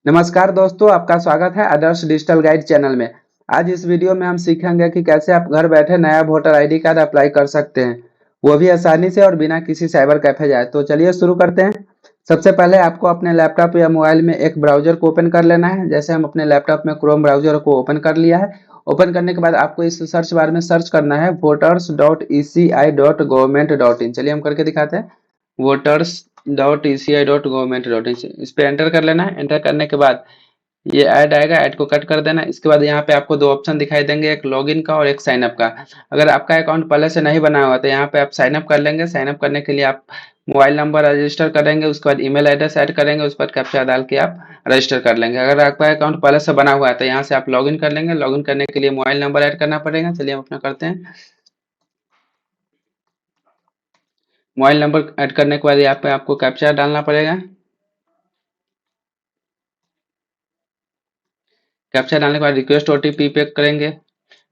नमस्कार दोस्तों, आपका स्वागत है आदर्श डिजिटल गाइड चैनल में। आज इस वीडियो में हम सीखेंगे कि कैसे आप घर बैठे नया वोटर आईडी कार्ड अप्लाई कर सकते हैं, वो भी आसानी से और बिना किसी साइबर कैफे जाए। तो चलिए शुरू करते हैं। सबसे पहले आपको अपने लैपटॉप या मोबाइल में एक ब्राउजर को ओपन कर लेना है। जैसे हम अपने लैपटॉप में क्रोम ब्राउजर को ओपन कर लिया है। ओपन करने के बाद आपको इस सर्च बार में सर्च करना है voters.eci.government.in। चलिए हम करके दिखाते हैं। voters.eci.government.in इस पे एंटर कर लेना है। एंटर करने के बाद ये ऐड आएगा, ऐड को कट कर देना। इसके बाद यहाँ पे आपको दो ऑप्शन दिखाई देंगे, एक लॉगिन का और एक साइन अप का। अगर आपका अकाउंट पहले से नहीं बना हुआ तो यहाँ पे आप साइन अप कर लेंगे। साइन अप करने के लिए आप मोबाइल नंबर रजिस्टर करेंगे, उसके बाद ईमेल एड्रेस ऐड करेंगे, उस पर कैप्चा डाल के आप रजिस्टर कर लेंगे। अगर आपका अकाउंट पहले से बना हुआ है तो यहाँ से आप लॉगिन कर लेंगे। लॉगिन करने के लिए मोबाइल नंबर ऐड करना पड़ेगा। चलिए हम अपना करते हैं। मोबाइल नंबर ऐड करने के बाद यहाँ पे आपको कैप्चा डालना पड़ेगा। कैप्चा डालने के बाद रिक्वेस्ट ओटीपी पे करेंगे।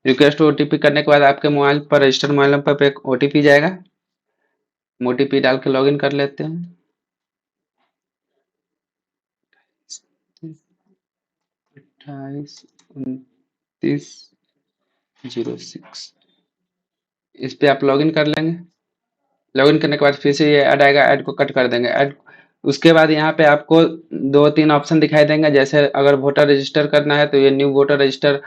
रिक्वेस्ट ओटीपी करने के बाद आपके मोबाइल पर रजिस्टर्ड मोबाइल नंबर पे एक ओटीपी जाएगा। ओटीपी डाल के लॉगिन कर लेते हैं। 28 29 06 इस पे आप लॉगिन कर लेंगे। लॉगिन करने के बाद फिर से ये ऐड आएगा, ऐड को कट कर देंगे। ऐड उसके बाद यहाँ पे आपको दो तीन ऑप्शन दिखाई देंगे। जैसे अगर वोटर रजिस्टर करना है तो ये न्यू वोटर रजिस्टर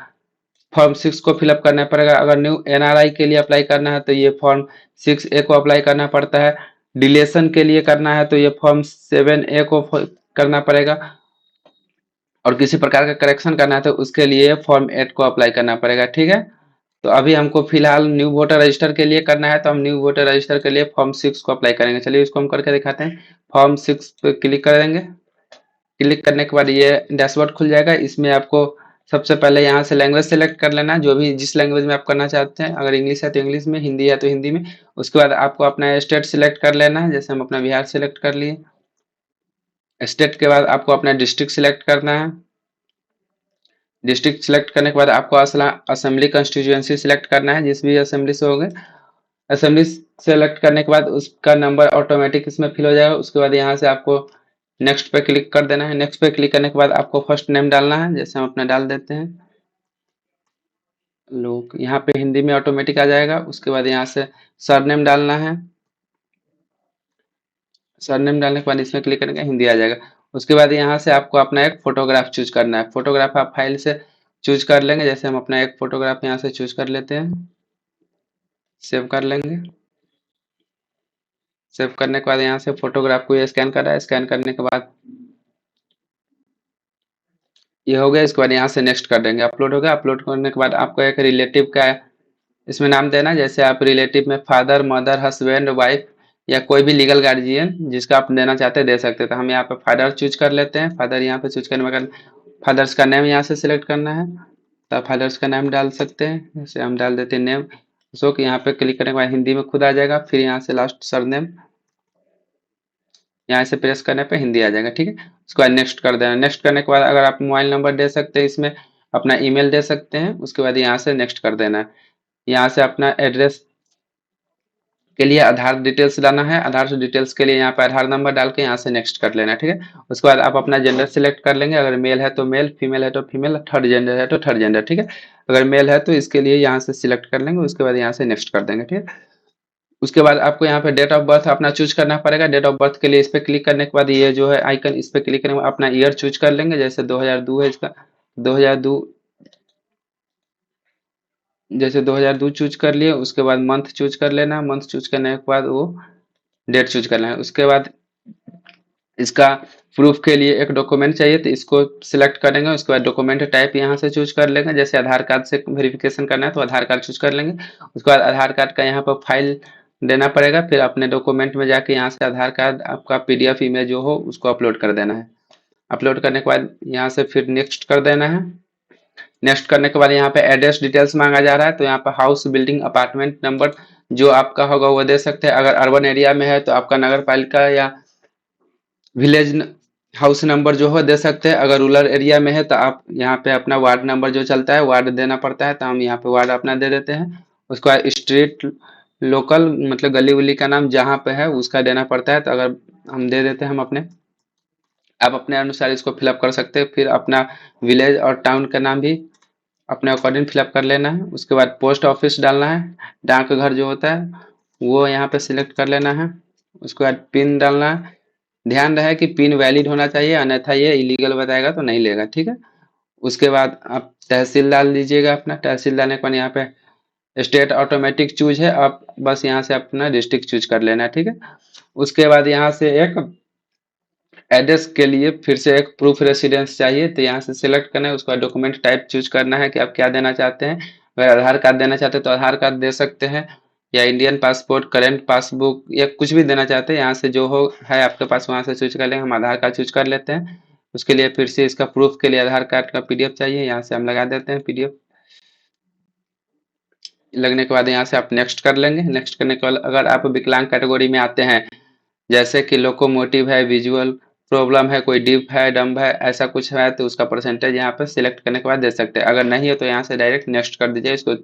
फॉर्म 6 को फिलअप करना पड़ेगा। अगर न्यू एनआरआई के लिए अप्लाई करना है तो ये फॉर्म 6A को अप्लाई करना पड़ता है। डिलेशन के लिए करना है तो ये फॉर्म 7A को करना पड़ेगा। और किसी प्रकार का करेक्शन करना है तो उसके लिए फॉर्म 8 को अप्लाई करना पड़ेगा। ठीक है, तो अभी हमको फिलहाल न्यू वोटर रजिस्टर के लिए करना है तो हम न्यू वोटर रजिस्टर के लिए फॉर्म 6 को अप्लाई करेंगे। चलिए इसको हम करके दिखाते हैं। फॉर्म 6 पे क्लिक करेंगे। क्लिक करने के बाद ये डैशबोर्ड खुल जाएगा। इसमें आपको सबसे पहले यहाँ से लैंग्वेज सेलेक्ट कर लेना है, जो भी जिस लैंग्वेज में आप करना चाहते हैं। अगर इंग्लिश है तो इंग्लिश में, हिंदी है तो हिंदी में। उसके बाद आपको अपना स्टेट सिलेक्ट कर लेना है। जैसे हम अपना बिहार सेलेक्ट कर लिए। स्टेट के बाद आपको अपना डिस्ट्रिक्ट सिलेक्ट करना है। डिस्ट्रिक्ट सिलेक्ट करने के बाद आपको असेंबली कंस्टिट्यूएंसी सिलेक्ट करना है, जिस भी असेंबली से होंगे। असेंबली सेलेक्ट करने के बाद उसका नंबर ऑटोमेटिक इसमें फिल हो जाएगा। उसके बाद यहाँ से आपको नेक्स्ट पे क्लिक कर देना है। नेक्स्ट पे क्लिक करने के बाद आपको फर्स्ट नेम डालना है। जैसे हम अपना डाल देते हैं लोग, यहाँ पे हिंदी में ऑटोमेटिक आ जाएगा। उसके बाद यहाँ से सरनेम डालना है। सरनेम डालने के बाद इसमें क्लिक करेंगे, हिंदी आ जाएगा। उसके बाद यहाँ से आपको अपना एक फोटोग्राफ चूज करना है। फोटोग्राफ आप फाइल से चूज कर लेंगे। जैसे हम अपना एक फोटोग्राफ यहाँ से चूज कर लेते हैं, सेव कर लेंगे। सेव करने के बाद यहाँ से फोटोग्राफ को ये स्कैन कर रहा है। स्कैन करने के बाद ये हो गया। इसके बाद यहाँ से नेक्स्ट कर देंगे। अपलोड हो गया। अपलोड करने के बाद आपको एक रिलेटिव का इसमें नाम देना। जैसे आप रिलेटिव में फादर, मदर, हस्बैंड, वाइफ या कोई भी लीगल गार्जियन जिसका आप देना चाहते हैं दे सकते हैं। तो हम यहाँ पे फादर चूज कर लेते हैं। फादर यहाँ पे चूज करने के फादर्स का नेम यहाँ से सिलेक्ट करना है। तो फादर्स का नाम डाल सकते हैं। जैसे हम डाल देते हैं नेम अशोक। यहाँ पे क्लिक करने के बाद हिंदी में खुद आ जाएगा। फिर यहाँ से लास्ट सरनेम, यहाँ से प्रेस करने पे हिंदी आ जाएगा। ठीक है, उसके बाद नेक्स्ट कर देना। नेक्स्ट करने के बाद अगर आप मोबाइल नंबर दे सकते हैं, इसमें अपना ईमेल दे सकते हैं। उसके बाद यहाँ से नेक्स्ट कर देना है। यहाँ से अपना एड्रेस के लिए आधार डिटेल्स डालना है। आधार डिटेल्स के लिए यहाँ पे आधार नंबर डाल के यहाँ से नेक्स्ट कर लेना है। ठीक है, उसके बाद आप अपना जेंडर सिलेक्ट कर लेंगे। अगर मेल है तो मेल, फीमेल है तो फीमेल, थर्ड जेंडर है तो थर्ड जेंडर। ठीक है, अगर मेल है तो इसके लिए यहाँ से सिलेक्ट कर लेंगे। उसके बाद यहाँ से नेक्स्ट कर देंगे। ठीक है, उसके बाद आपको यहाँ पे डेट ऑफ बर्थ अपना चूज करना पड़ेगा। डेट ऑफ बर्थ के लिए इस पे क्लिक करने के बाद ये जो है आइकन, इस पे क्लिक करने के बाद अपना ईयर चूज कर लेंगे। जैसे 2002 है इसका, 2002, जैसे 2002 चूज कर लिए। उसके बाद मंथ चूज कर लेना। मंथ चूज करने के बाद वो डेट चूज करना है। उसके बाद इसका प्रूफ के लिए एक डॉक्यूमेंट चाहिए तो इसको सिलेक्ट करेंगे। उसके बाद डॉक्यूमेंट टाइप यहाँ से चूज कर लेंगे। जैसे आधार कार्ड से वेरिफिकेशन करना है तो आधार कार्ड चूज कर लेंगे। उसके बाद आधार कार्ड का यहाँ पर फाइल देना पड़ेगा। फिर अपने डॉक्यूमेंट में जाके यहाँ से आधार कार्ड आपका पीडीएफ इमेज जो हो उसको अपलोड कर देना है। अपलोड करने के बाद यहाँ से फिर नेक्स्ट कर देना है। नेक्स्ट करने के बाद यहाँ पे एड्रेस डिटेल्स मांगा जा रहा है तो यहाँ पे हाउस, बिल्डिंग, अपार्टमेंट नंबर जो आपका होगा वो दे सकते हैं। अगर अर्बन एरिया में है तो आपका नगर पालिका या विलेज हाउस नंबर जो हो दे सकते हैं। अगर रूरल एरिया में है तो आप यहाँ पे अपना वार्ड नंबर जो चलता है वार्ड देना पड़ता है, तो हम यहाँ पे वार्ड अपना दे देते हैं। उसके बाद स्ट्रीट, लोकल मतलब गली उली का नाम जहाँ पे है उसका देना पड़ता है। तो अगर हम दे देते हैं हम अपने आप अपने अनुसार इसको फिलअप कर सकते हैं। फिर अपना विलेज और टाउन का नाम भी अपने अकॉर्डिंग फिलअप कर लेना है। उसके बाद पोस्ट ऑफिस डालना है, डाकघर जो होता है वो यहाँ पे सिलेक्ट कर लेना है। उसके बाद पिन डालना है। ध्यान रहे कि पिन वैलिड होना चाहिए, अन्यथा ये इलीगल बताएगा तो नहीं लेगा, ठीक है। उसके बाद आप तहसील डाल दीजिएगा अपना। तहसील डालने के बाद यहाँ पे स्टेट ऑटोमेटिक चूज है, आप बस यहाँ से अपना डिस्ट्रिक्ट चूज कर लेना है, ठीक है। उसके बाद यहाँ से एक एड्रेस के लिए फिर से एक प्रूफ रेसिडेंस चाहिए, तो यहाँ से सिलेक्ट करना है। उसके बाद डॉक्यूमेंट टाइप चूज करना है कि आप क्या देना चाहते हैं। अगर आधार कार्ड देना चाहते हैं तो आधार कार्ड दे सकते हैं, या इंडियन पासपोर्ट, करेंट पासबुक, या कुछ भी देना चाहते हैं। यहाँ से जो हो है आपके पास वहाँ से चूज कर लेंगे। हम आधार कार्ड चूज कर लेते हैं। उसके लिए फिर से इसका प्रूफ के लिए आधार कार्ड का पीडीएफ चाहिए, यहाँ से हम लगा देते हैं पीडीएफ। लगने के बाद यहाँ से आप नेक्स्ट कर लेंगे। नेक्स्ट करने के बाद अगर आप विकलांग कैटेगरी में आते हैं, जैसे कि लोकोमोटिव है, विजुअल प्रॉब्लम है, कोई डिफ है, डम्ब है, ऐसा कुछ है, तो उसका परसेंटेज यहाँ पे सिलेक्ट करने के बाद दे सकते हैं। अगर नहीं है तो यहाँ से डायरेक्ट नेक्स्ट कर दीजिए, इसको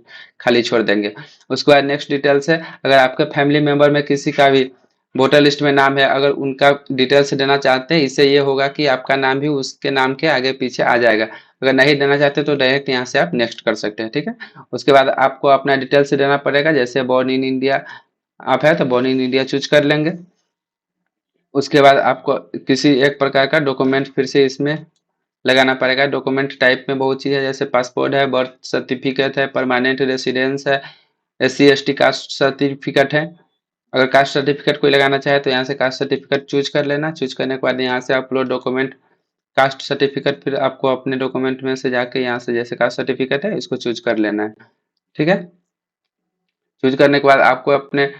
खाली छोड़ देंगे। उसके बाद नेक्स्ट डिटेल्स है, अगर आपके फैमिली मेंबर में किसी का भी वोटर लिस्ट में नाम है, अगर उनका डिटेल्स देना चाहते हैं, इससे ये होगा कि आपका नाम भी उसके नाम के आगे पीछे आ जाएगा। अगर नहीं देना चाहते तो डायरेक्ट यहाँ से आप नेक्स्ट कर सकते हैं, ठीक है। उसके बाद आपको अपना डिटेल्स देना पड़ेगा, जैसे बॉर्न इन इंडिया आप है तो बॉर्न इन इंडिया चूज कर लेंगे। उसके बाद आपको किसी एक प्रकार का डॉक्यूमेंट फिर से इसमें लगाना पड़ेगा। डॉक्यूमेंट टाइप में बहुत चीज़ है, जैसे पासपोर्ट है, बर्थ सर्टिफिकेट है, परमानेंट रेसिडेंस है, एससी एसटी कास्ट सर्टिफिकेट है। अगर कास्ट सर्टिफिकेट कोई लगाना चाहे तो यहाँ से कास्ट सर्टिफिकेट चूज कर लेना। चूज करने के बाद यहाँ से अपलोड डॉक्यूमेंट कास्ट सर्टिफिकेट, फिर आपको अपने डॉक्यूमेंट में से जाके यहाँ से जैसे कास्ट सर्टिफिकेट है इसको चूज कर लेना है, ठीक है। चूज करने के बाद आपको अपने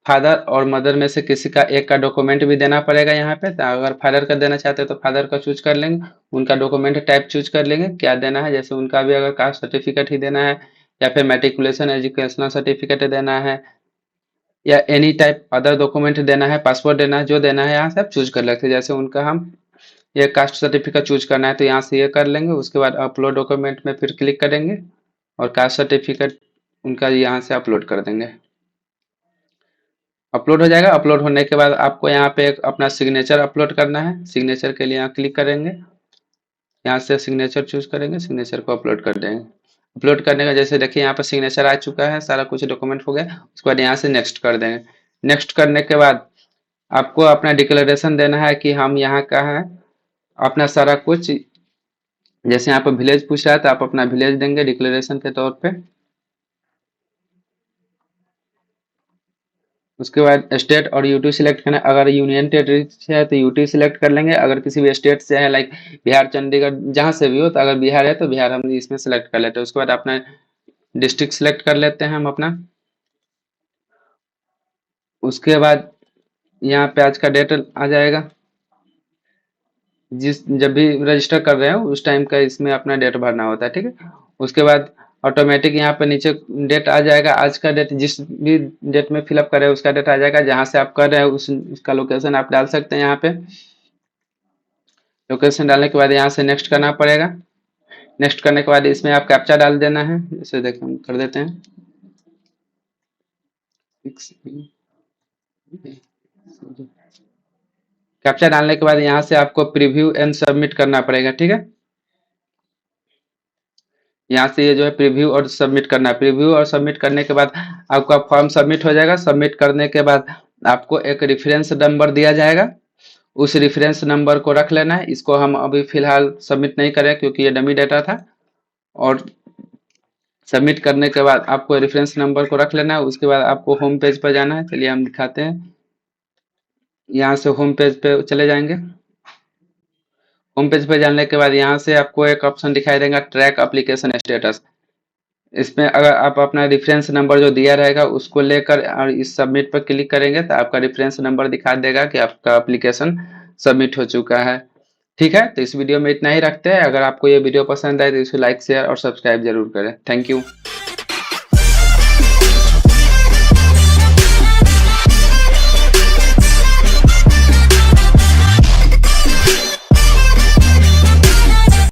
फादर और मदर में से किसी का एक का डॉक्यूमेंट भी देना पड़ेगा यहाँ पे। तो अगर फादर का देना चाहते हैं तो फादर का चूज कर लेंगे। उनका डॉक्यूमेंट टाइप चूज कर लेंगे क्या देना है, जैसे उनका भी अगर कास्ट सर्टिफिकेट ही देना है, या फिर मेट्रिकुलेशन एजुकेशनल सर्टिफिकेट देना है, या एनी टाइप अदर डॉक्यूमेंट देना है, पासपोर्ट देना है, जो देना है यहाँ से आप चूज कर लेते हैं। जैसे उनका हम ये कास्ट सर्टिफिकेट चूज करना है तो यहाँ से ये कर लेंगे। उसके बाद अपलोड डॉक्यूमेंट में फिर क्लिक करेंगे और कास्ट सर्टिफिकेट उनका यहाँ से अपलोड कर देंगे। अपलोड हो जाएगा। अपलोड होने के बाद आपको यहाँ पे एक अपना सिग्नेचर अपलोड करना है। सिग्नेचर के लिए यहाँ क्लिक करेंगे, यहाँ से सिग्नेचर चूज करेंगे, सिग्नेचर को अपलोड कर देंगे। अपलोड करने का जैसे देखिए यहाँ पर सिग्नेचर आ चुका है, सारा कुछ डॉक्यूमेंट हो गया। उसके बाद यहाँ से नेक्स्ट कर देंगे। नेक्स्ट करने के बाद आपको अपना डिक्लेरेशन देना है कि हम यहाँ का है, अपना सारा कुछ। जैसे यहाँ पर विलेज पूछ रहा है तो आप अपना विलेज देंगे डिक्लेरेशन के तौर पे। उसके बाद स्टेट और यूटी सिलेक्ट करना है। अगर यूनियन टेरिटरी से है तो यूटी सिलेक्ट कर लेंगे। अगर किसी भी स्टेट से है लाइक बिहार, चंडीगढ़, जहाँ से भी हो, तो अगर बिहार है तो बिहार हम इसमें सेलेक्ट कर लेते हैं। उसके बाद अपना डिस्ट्रिक्ट सिलेक्ट कर लेते हैं हम अपना। उसके बाद यहाँ पे आज का डेट आ जाएगा, जिस जब भी रजिस्टर कर रहे हो उस टाइम का इसमें अपना डेट भरना होता है, ठीक है। उसके बाद ऑटोमेटिक यहाँ पे नीचे डेट आ जाएगा। आज का डेट जिस भी डेट में फिलअप कर रहे हो उसका डेट आ जाएगा। जहाँ से आप कर रहे हो उसका लोकेशन आप डाल सकते हैं यहाँ पे। लोकेशन डालने के बाद यहाँ से नेक्स्ट करना पड़ेगा। नेक्स्ट करने के बाद इसमें आप कैप्चा डाल देना है। इसे देखिए हम कर देते हैं। कैप्चा डालने के बाद यहाँ से आपको प्रीव्यू एंड सबमिट करना पड़ेगा, ठीक है। यहाँ से ये जो है प्रीव्यू और सबमिट करना है। प्रीव्यू और सबमिट करने के बाद आपका फॉर्म सबमिट हो जाएगा। सबमिट करने के बाद आपको एक रेफरेंस नंबर दिया जाएगा, उस रेफरेंस नंबर को रख लेना है। इसको हम अभी फिलहाल सबमिट नहीं करें क्योंकि ये डमी डाटा था। और सबमिट करने के बाद आपको रेफरेंस नंबर को रख लेना है। उसके बाद आपको होम पेज पर जाना है। चलिए हम दिखाते हैं। यहाँ से होम पेज पे चले जाएंगे। होम पेज पे जाने के बाद यहाँ से आपको एक ऑप्शन दिखाई देगा ट्रैक एप्लीकेशन स्टेटस। इसमें अगर आप अपना रेफरेंस नंबर जो दिया रहेगा उसको लेकर और इस सबमिट पर क्लिक करेंगे तो आपका रेफरेंस नंबर दिखा देगा कि आपका एप्लीकेशन सबमिट हो चुका है, ठीक है। तो इस वीडियो में इतना ही रखते हैं। अगर आपको ये वीडियो पसंद आए तो इसे लाइक, शेयर और सब्सक्राइब जरूर करें। Thank you.